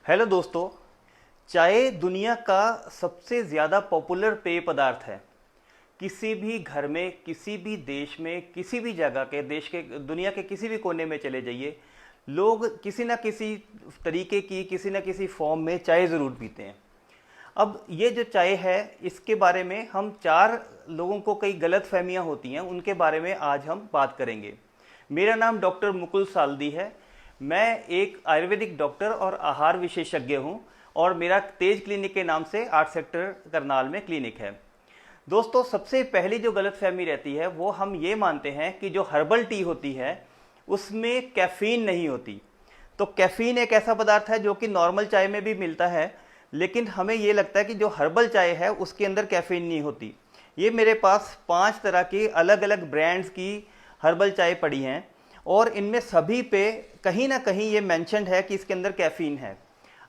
Hello दोस्तों। चाय दुनिया का सबसे ज़्यादा पॉपुलर पेय पदार्थ है। किसी भी घर में, किसी भी देश में, किसी भी जगह के देश के दुनिया के किसी भी कोने में चले जाइए, लोग किसी ना किसी तरीके की, किसी ना किसी फॉर्म में चाय ज़रूर पीते हैं। अब ये जो चाय है, इसके बारे में हम चार लोगों को कई गलत फहमियाँ होती हैं, उनके बारे में आज हम बात करेंगे। मेरा नाम डॉक्टर मुकुल सालदी है। मैं एक आयुर्वेदिक डॉक्टर और आहार विशेषज्ञ हूँ और मेरा तेज क्लिनिक के नाम से 8 सेक्टर करनाल में क्लिनिक है। दोस्तों, सबसे पहली जो गलतफहमी रहती है वो हम ये मानते हैं कि जो हर्बल टी होती है उसमें कैफीन नहीं होती। तो कैफीन एक ऐसा पदार्थ है जो कि नॉर्मल चाय में भी मिलता है, लेकिन हमें ये लगता है कि जो हर्बल चाय है उसके अंदर कैफीन नहीं होती। ये मेरे पास 5 तरह की अलग अलग ब्रांड्स की हर्बल चाय पड़ी हैं और इनमें सभी पे कहीं ना कहीं ये मेंशन्ड है कि इसके अंदर कैफीन है।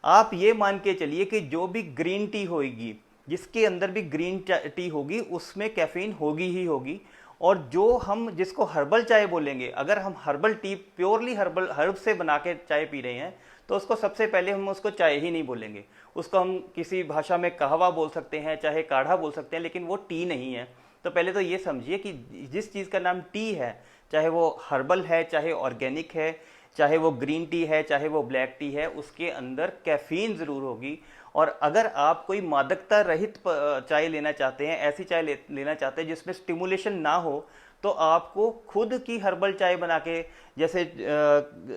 आप ये मान के चलिए कि जो भी ग्रीन टी होगी, जिसके अंदर भी ग्रीन टी होगी, उसमें कैफीन होगी ही होगी। और जो हम जिसको हर्बल चाय बोलेंगे, अगर हम herbal tea purely herbal herb से बना के चाय पी रहे हैं तो उसको सबसे पहले हम उसको चाय ही नहीं बोलेंगे। उसको हम किसी भाषा में कहवा बोल सकते हैं, चाहे काढ़ा बोल सकते हैं, लेकिन वो टी नहीं है। तो पहले तो ये समझिए कि जिस चीज़ का नाम टी है, चाहे वो हर्बल है, चाहे ऑर्गेनिक है, चाहे वो ग्रीन टी है, चाहे वो ब्लैक टी है, उसके अंदर कैफीन ज़रूर होगी। और अगर आप कोई मादकता रहित चाय लेना चाहते हैं, ऐसी चाय लेना चाहते हैं जिसमें स्टिमुलेशन ना हो, तो आपको खुद की हर्बल चाय बना के, जैसे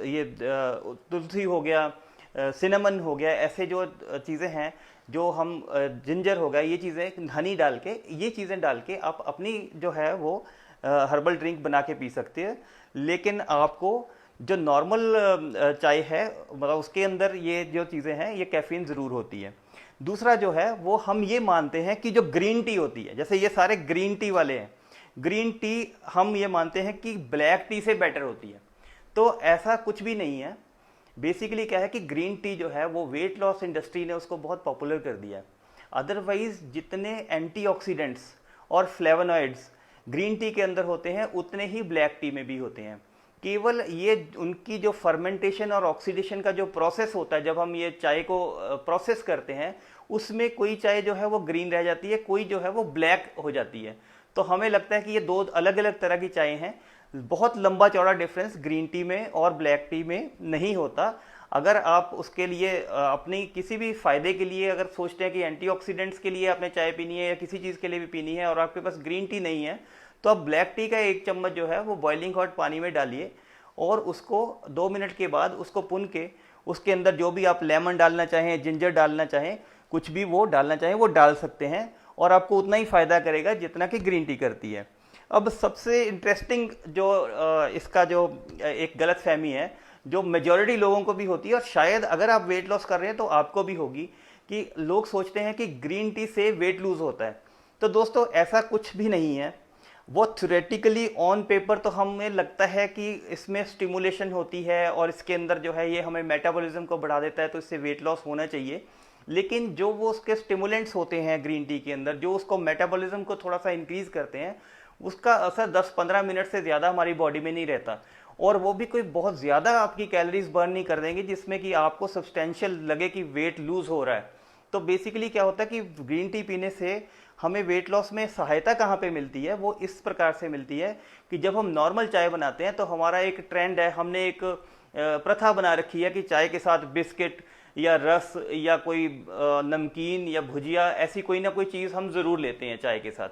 ये तुलसी हो गया, सिनेमन हो गया, ऐसे जो चीज़ें हैं, जो हम जिंजर हो गया, ये चीज़ें हनी डाल के, ये चीज़ें डाल के आप अपनी जो है वो हर्बल ड्रिंक बना के पी सकते हैं। लेकिन आपको जो नॉर्मल चाय है, मतलब उसके अंदर ये जो चीज़ें हैं, ये कैफीन ज़रूर होती है। दूसरा जो है वो हम ये मानते हैं कि जो ग्रीन टी होती है, जैसे ये सारे ग्रीन टी वाले हैं, ग्रीन टी हम ये मानते हैं कि ब्लैक टी से बेटर होती है। तो ऐसा कुछ भी नहीं है। बेसिकली क्या है कि ग्रीन टी जो है वो वेट लॉस इंडस्ट्री ने उसको बहुत पॉपुलर कर दिया है। अदरवाइज जितने एंटीऑक्सीडेंट्स और फ्लेवोनॉइड्स ग्रीन टी के अंदर होते हैं, उतने ही ब्लैक टी में भी होते हैं। केवल ये उनकी जो फर्मेंटेशन और ऑक्सीडेशन का जो प्रोसेस होता है, जब हम ये चाय को प्रोसेस करते हैं, उसमें कोई चाय जो है वो ग्रीन रह जाती है, कोई जो है वो ब्लैक हो जाती है। तो हमें लगता है कि ये दो अलग अलग तरह की चाय हैं। बहुत लंबा चौड़ा डिफरेंस ग्रीन टी में और ब्लैक टी में नहीं होता। अगर आप उसके लिए अपनी किसी भी फायदे के लिए अगर सोचते हैं कि एंटीऑक्सीडेंट्स के लिए आपने चाय पीनी है या किसी चीज़ के लिए भी पीनी है और आपके पास ग्रीन टी नहीं है, तो आप ब्लैक टी का 1 चम्मच जो है वो बॉइलिंग हॉट पानी में डालिए और उसको 2 मिनट के बाद उसको पुन के उसके अंदर जो भी आप लेमन डालना चाहें, जिंजर डालना चाहें, कुछ भी वो डालना चाहें वो डाल सकते हैं और आपको उतना ही फ़ायदा करेगा जितना कि ग्रीन टी करती है। अब सबसे इंटरेस्टिंग जो इसका जो एक गलत फहमी है, जो मेजॉरिटी लोगों को भी होती है और शायद अगर आप वेट लॉस कर रहे हैं तो आपको भी होगी, कि लोग सोचते हैं कि ग्रीन टी से वेट लूज होता है। तो दोस्तों, ऐसा कुछ भी नहीं है। वो थ्योरेटिकली ऑन पेपर तो हमें लगता है कि इसमें स्टिमुलेशन होती है और इसके अंदर जो है ये हमें मेटाबॉलिज्म को बढ़ा देता है, तो इससे वेट लॉस होना चाहिए। लेकिन जो वो उसके स्टिमुलेंट्स होते हैं ग्रीन टी के अंदर, जो उसको मेटाबॉलिज्म को थोड़ा सा इंक्रीज करते हैं, उसका असर 10-15 मिनट से ज़्यादा हमारी बॉडी में नहीं रहता। और वो भी कोई बहुत ज़्यादा आपकी कैलोरीज बर्न नहीं कर देंगे जिसमें कि आपको सब्सटेंशियल लगे कि वेट लूज हो रहा है। तो बेसिकली क्या होता है कि ग्रीन टी पीने से हमें वेट लॉस में सहायता कहाँ पे मिलती है, वो इस प्रकार से मिलती है कि जब हम नॉर्मल चाय बनाते हैं तो हमारा एक ट्रेंड है, हमने एक प्रथा बना रखी है कि चाय के साथ बिस्किट या रस या कोई नमकीन या भुजिया, ऐसी कोई ना कोई चीज़ हम ज़रूर लेते हैं चाय के साथ।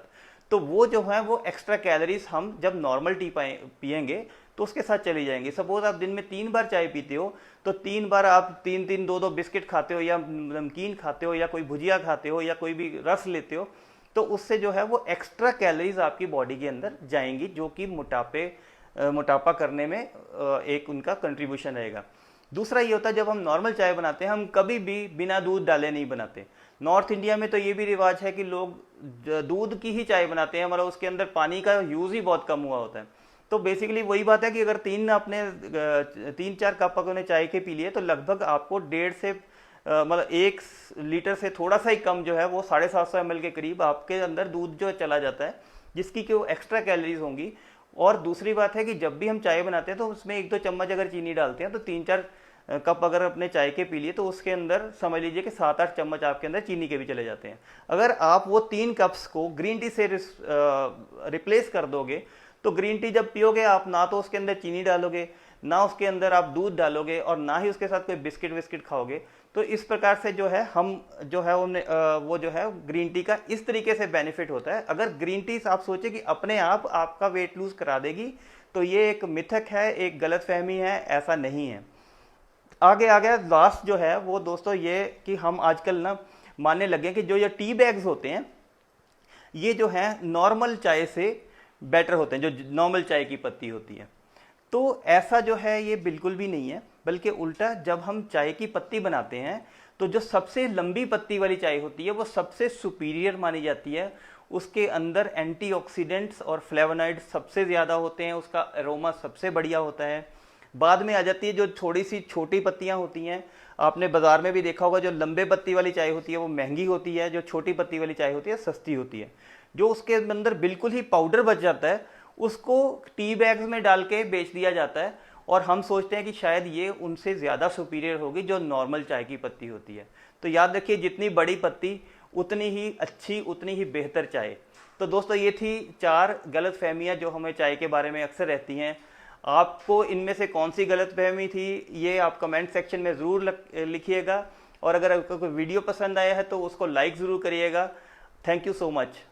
तो वो जो है वो एक्स्ट्रा कैलोरीज हम जब नॉर्मल टी पियेंगे तो उसके साथ चली जाएंगी। सपोज आप दिन में 3 बार चाय पीते हो, तो 3 बार आप 3-3, 2-2 बिस्किट खाते हो या नमकीन खाते हो या कोई भुजिया खाते हो या कोई भी रस लेते हो, तो उससे जो है वो एक्स्ट्रा कैलोरीज आपकी बॉडी के अंदर जाएंगी, जो कि मोटापा करने में एक उनका कंट्रीब्यूशन रहेगा। दूसरा ये होता है, जब हम नॉर्मल चाय बनाते हैं हम कभी भी बिना दूध डाले नहीं बनाते। नॉर्थ इंडिया में तो ये भी रिवाज है कि लोग दूध की ही चाय बनाते हैं, मतलब उसके अंदर पानी का यूज़ ही बहुत कम हुआ होता है। तो बेसिकली वही बात है कि अगर 3-4 कप अगर चाय के पी लिए, तो लगभग आपको 1.5 से मतलब 1 लीटर से थोड़ा सा ही कम जो है वो 750 ml के करीब आपके अंदर दूध जो चला जाता है, जिसकी कि वो एक्स्ट्रा कैलोरीज होंगी। और दूसरी बात है कि जब भी हम चाय बनाते हैं तो उसमें 1-2 चम्मच अगर चीनी डालते हैं तो 3-4 कप अगर अपने चाय के पी लिए तो उसके अंदर समझ लीजिए कि 7-8 चम्मच आपके अंदर चीनी के भी चले जाते हैं। अगर आप वो 3 कप्स को ग्रीन टी से रिप्लेस कर दोगे तो ग्रीन टी जब पियोगे आप ना तो उसके अंदर चीनी डालोगे, ना उसके अंदर आप दूध डालोगे, और ना ही उसके साथ कोई बिस्किट विस्किट खाओगे। तो इस प्रकार से जो है हम जो है वो जो है ग्रीन टी का इस तरीके से बेनिफिट होता है। अगर ग्रीन टी आप सोचे कि अपने आप आपका वेट लूज करा देगी तो ये एक मिथक है, एक गलत फहमी है, ऐसा नहीं है। आगे आ गया लास्ट जो है वो दोस्तों ये कि हम आजकल ना मानने लगे कि जो ये टी बैग्स होते हैं ये जो है नॉर्मल चाय से बेटर होते हैं, जो नॉर्मल चाय की पत्ती होती है। तो ऐसा जो है ये बिल्कुल भी नहीं है, बल्कि उल्टा जब हम चाय की पत्ती बनाते हैं तो जो सबसे लंबी पत्ती वाली चाय होती है वो सबसे सुपीरियर मानी जाती है। उसके अंदर एंटीऑक्सीडेंट्स और फ्लेवोनॉइड्स सबसे ज़्यादा होते हैं, उसका अरोमा सबसे बढ़िया होता है। बाद में आ जाती है जो थोड़ी सी छोटी पत्तियां होती हैं, आपने बाजार में भी देखा होगा, जो लंबे पत्ती वाली चाय होती है वो महंगी होती है, जो छोटी पत्ती वाली चाय होती है सस्ती होती है। जो उसके अंदर बिल्कुल ही पाउडर बच जाता है उसको टी बैग्स में डाल के बेच दिया जाता है, और हम सोचते हैं कि शायद ये उनसे ज़्यादा सुपीरियर होगी जो नॉर्मल चाय की पत्ती होती है। तो याद रखिए जितनी बड़ी पत्ती उतनी ही अच्छी, उतनी ही बेहतर चाय। तो दोस्तों ये थी 4 गलत फहमियाँ जो हमें चाय के बारे में अक्सर रहती हैं। आपको इनमें से कौन सी गलत फहमी थी ये आप कमेंट सेक्शन में ज़रूर लिखिएगा, और अगर आपको कोई वीडियो पसंद आया है तो उसको लाइक ज़रूर करिएगा। Thank you so much.